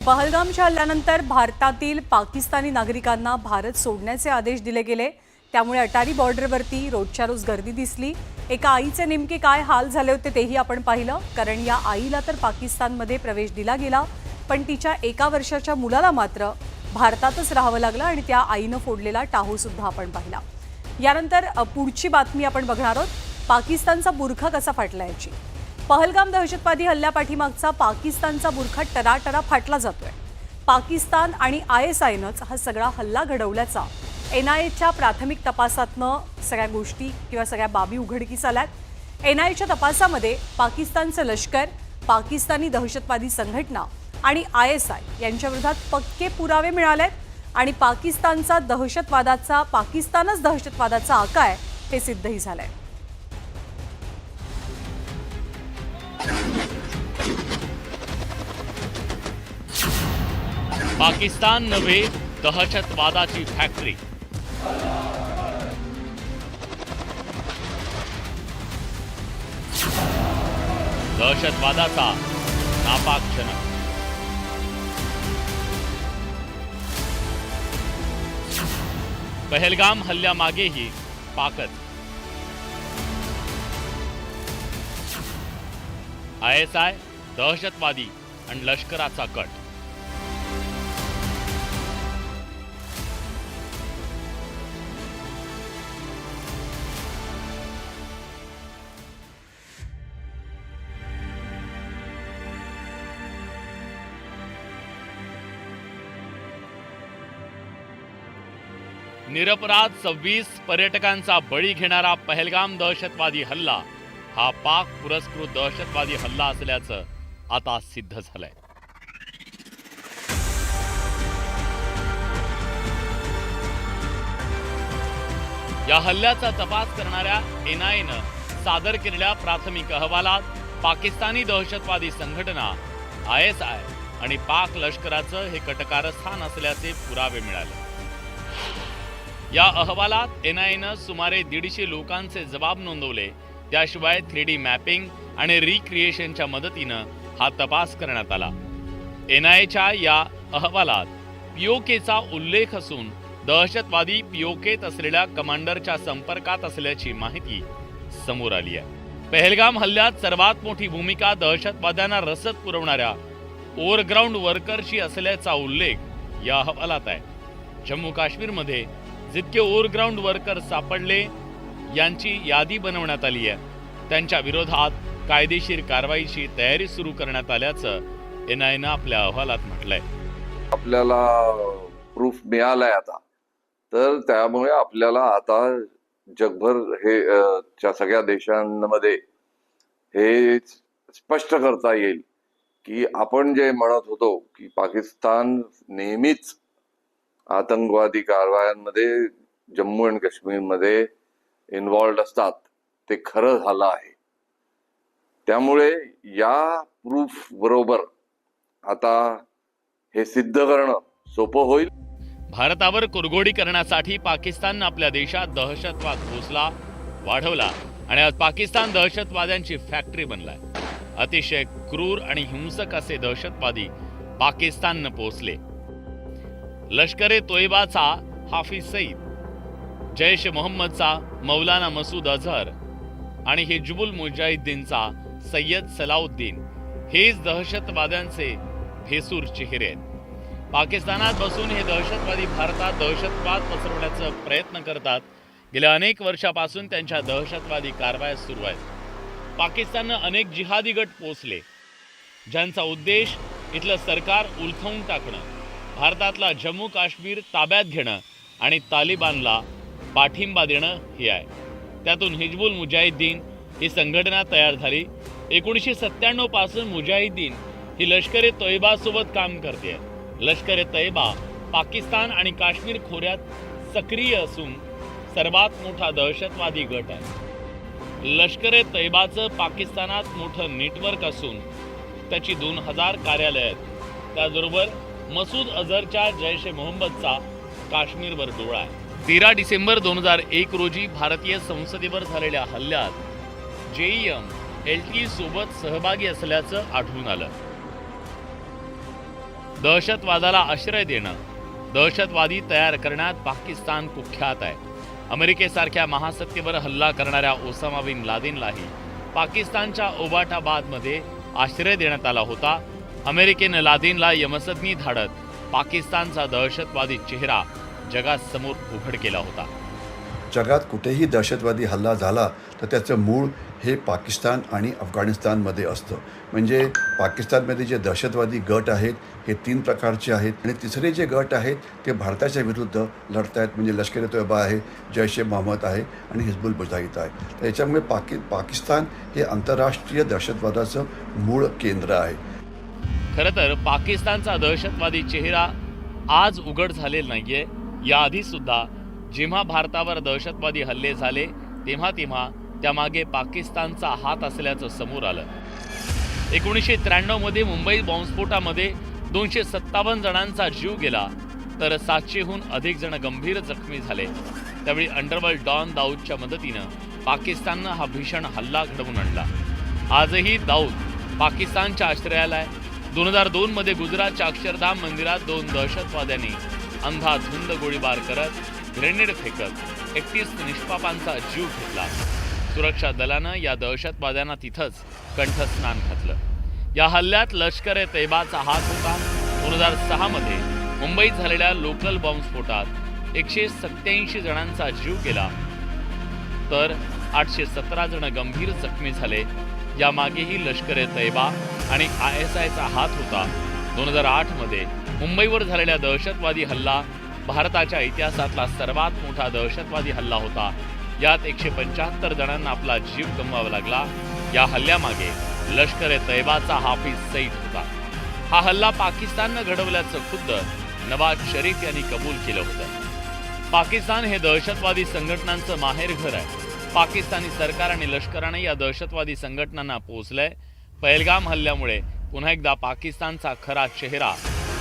पहलगामच्या हल्ल्यानंतर भारतातील पाकिस्तानी नागरिकांना भारत सोडण्याचे आदेश दिले गेले। त्यामुळे अटारी बॉर्डरवरती रोजच्या रोज गर्दी दिसली। एका आईचे नेमके काय हाल झाले होते तेही आपण पाहिलं, कारण या आईला तर पाकिस्तानमध्ये प्रवेश दिला गेला, पण तिच्या 1 वर्षाच्या मुलाला मात्र भारतातच राहावं लागलं आणि त्या आईनं फोडलेला टाहू सुद्धा आपण पाहिला। यानंतर पुढची बातमी आपण बघणार आहोत, पाकिस्तानचा बुरखा कसा फाटला याची। पहलगाम दहशतवादी हल्ल्यापाठीमागचा पाकिस्तानचा बुरखा टराटरा फाटला जातोय। पाकिस्तान आणि ISIनंच हा सगळा हल्ला घडवल्याचा NIAच्या प्राथमिक तपासातनं सगळ्या गोष्टी किंवा सगळ्या बाबी उघडकीस आल्यात। NIAच्या तपासामध्ये पाकिस्तानचं लष्कर, पाकिस्तानी दहशतवादी संघटना आणि ISI यांच्या विरोधात पक्के पुरावे मिळालेत आणि पाकिस्तानच दहशतवादाचा आका आहे हे सिद्धही झालंय। पाकिस्तान नव्हे दहशतवादाची फॅक्टरी। दहशतवादाचा नापाक जनक। पहलगाम हल्ल्यामागेही पाकच। ISI, दहशतवादी आणि लष्कराचा कट। निरपराध 26 पर्यटकांचा बळी घेणारा पहलगाम दहशतवादी हल्ला हा पाक पुरस्कृत दहशतवादी हल्ला असल्याचं आता सिद्ध झालंय। या हल्ल्याचा तपास करणाऱ्या NIAनं सादर केलेल्या प्राथमिक अहवालात पाकिस्तानी दहशतवादी संघटना ISI आणि पाक लष्कराचं हे कटकारस्थान असल्याचे पुरावे मिळाले। या अहवालात NIAनं सुमारे 150 लोकांचे जबाब नोंदवले। त्याशिवाय 3D मॅपिंग आणि रिक्रिएशनच्या मदतीनं हा तपास करण्यात आला। NIAच्या या अहवालात POKचा उल्लेख असून दहशतवादी POKत असलेल्या कमांडरच्या संपर्कात असल्याची माहिती समोर आली आहे। पहलगाम हल्ल्यात सर्वात मोठी भूमिका दहशतवाद्यांना रसद पुरवणाऱ्या ओव्हरग्राऊंड वर्करची असल्याचा उल्लेख या अहवालात आहे। जम्मू काश्मीरमध्ये जितके ओव्हरग्राऊंड वर्कर सापडले यांची यादी बनवण्यात आली आहे। त्यांच्या विरोधात कायदेशीर कारवाईची तयारी सुरू करण्यात आल्याचं NIAनं आपल्या अहवालात म्हटलंय। आपल्याला प्रूफ मिळालाय आता, तर त्यामुळे आपल्याला आता जगभर हे च्या सगळ्या देशांमध्ये हे स्पष्ट करता येईल की आपण जे म्हणत होतो की पाकिस्तान नेहमीच आतंकवादी कारवायांमध्ये जम्मू आणि काश्मीरमध्ये इन्व्हॉल्ड असतात, ते खरं झालं आहे। त्यामुळे या प्रूफ बरोबर आता हे सिद्ध करणं सोपं होईल। भारतावर कुरघोडी करण्यासाठी पाकिस्ताननं आपल्या देशात दहशतवाद पोसला, वाढवला आणि आज पाकिस्तान दहशतवाद्यांची फॅक्टरी बनलाय। अतिशय क्रूर आणि हिंसक असे दहशतवादी पाकिस्ताननं पोसले। लष्कर-ए-तोयबाचा हाफिज सईद, जैश मोहम्मदचा मौलाना मसूद अझहर आणि हिजबुल मुजाहिद्दीनचा सय्यद सलाउद्दीन हेच दहशतवाद्यांचे भेसूर चेहरे आहेत। पाकिस्तानात बसून हे दहशतवादी भारतात दहशतवाद पसरवण्याचा प्रयत्न करतात। गेल्या अनेक वर्षापासून त्यांच्या दहशतवादी कारवाया सुरू आहेत। पाकिस्ताननं अनेक जिहादी गट पोसले, ज्यांचा उद्देश इथलं सरकार उलथवून टाकणं, भारतातला जम्मू काश्मीर ताब्यात घेणं आणि तालिबानला पाठिंबा देणं हे आहे। त्यातून हिजबुल मुजाहिद्दीन ही संघटना तयार झाली। 1997 पासून मुजाहिद्दीन ही लष्कर-ए-तोयबा सोबत काम करते। लष्कर-ए-तोयबा पाकिस्तान आणि काश्मीर खोऱ्यात सक्रिय असून सर्वात मोठा दहशतवादी गट आहे। लष्कर-ए-तोयबाचं पाकिस्तानात मोठं नेटवर्क असून त्याची 2000 कार्यालय आहेत। त्याचबरोबर मसूद अझहरच्या जैश-ए-मोहम्मदचा काश्मीरवर डोळा आहे। 13 डिसेंबर 2001 रोजी भारतीय संसदेवर झालेल्या हल्ल्यात JEM LTE सोबत सहभागी असल्याचं आढळून आलं। दहशतवादाला आश्रय देणं, दहशतवादी तयार करण्यात पाकिस्तान कुख्यात आहे. अमेरिकेसारख्या महासत्तेवर हल्ला करणाऱ्या ओसामा बिन लादेनलाही पाकिस्तानच्या ओबाटाबादमध्ये आश्रय देण्यात आला होता. अमेरिकेनं लादेनला यमसदनी धाडत पाकिस्तानचा दहशतवादी चेहरा जगासमोर उघड केला होता. जगात कुठेही दहशतवादी हल्ला झाला तर त्याचं मूळ हे पाकिस्तान आणि अफगाणिस्तानमध्ये असतं. म्हणजे पाकिस्तानमध्ये जे दहशतवादी गट आहेत हे 3 प्रकारचे आहेत आणि तिसरे जे गट आहेत ते भारताच्या विरुद्ध लढत आहेत. म्हणजे लष्कर ए तोयबा आहे, जैश ए मोहम्मद आहे आणि हिजबुल मुजाहिद आहे. तर याच्यामुळे पाकिस्तान हे आंतरराष्ट्रीय दहशतवादाचं मूळ केंद्र आहे. खरं तर पाकिस्तानचा दहशतवादी चेहरा आज उघड झालेला नाहीये. याआधी सुद्धा जेव्हा भारतावर दहशतवादी हल्ले झाले तेव्हा त्यामागे पाकिस्तानचा हात असल्याचं समोर आलं. 1993 मध्ये मुंबई बॉम्बस्फोटामध्ये 257 जणांचा जीव गेला तर 700हून अधिक जण गंभीर जखमी झाले. त्यावेळी अंडरवर्ल्ड डॉन दाऊदच्या मदतीनं पाकिस्ताननं हा भीषण हल्ला घडवून आणला. आजही दाऊद पाकिस्तानच्या आश्रयाला आहे. 2002 मध्ये गुजरातच्या अक्षरधाम मंदिरात 2 दहशतवाद्यांनी अंधाधुंद गोळीबार करत ग्रेनेड फेकत 31 निष्पापांचा जीव घेतला. सुरक्षा दलानं या दहशतवाद्यांना तिथंच कंठस्नान घातलं. या हल्ल्यात लष्कर ए तैबाचा हात होता. 2006 मध्ये मुंबईत झालेल्या लोकल बॉम्बस्फोटात 187 जणांचा जीव गेला तर 817 जण गंभीर जखमी झाले. यामागेही लष्कर ए तैबा आणि ISIचा हात होता. 2008 मध्ये मुंबईवर झालेला दहशतवादी हल्ला भारताच्या इतिहासातला सर्वात मोठा दहशतवादी हल्ला होता. यात 175 जणांना आपला जीव गमवावा लागला. या हल्ल्यामागे लष्कर ए तैबाचा हाफिज सईद होता. हा हल्ला पाकिस्ताननं घडवल्याचं खुद्द नवाज शरीफ यांनी कबूल केलं होतं. पाकिस्तान हे दहशतवादी संघटनांचं माहेरघर आहे. पाकिस्तानी सरकार आणि लष्करानं या दहशतवादी संघटनांना पोचलंय. पहलगाम हल्ल्यामुळे पुन्हा एकदा पाकिस्तानचा खरा चेहरा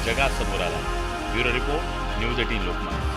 जगासमोर आला. Bureau report, news 18 Lokmat.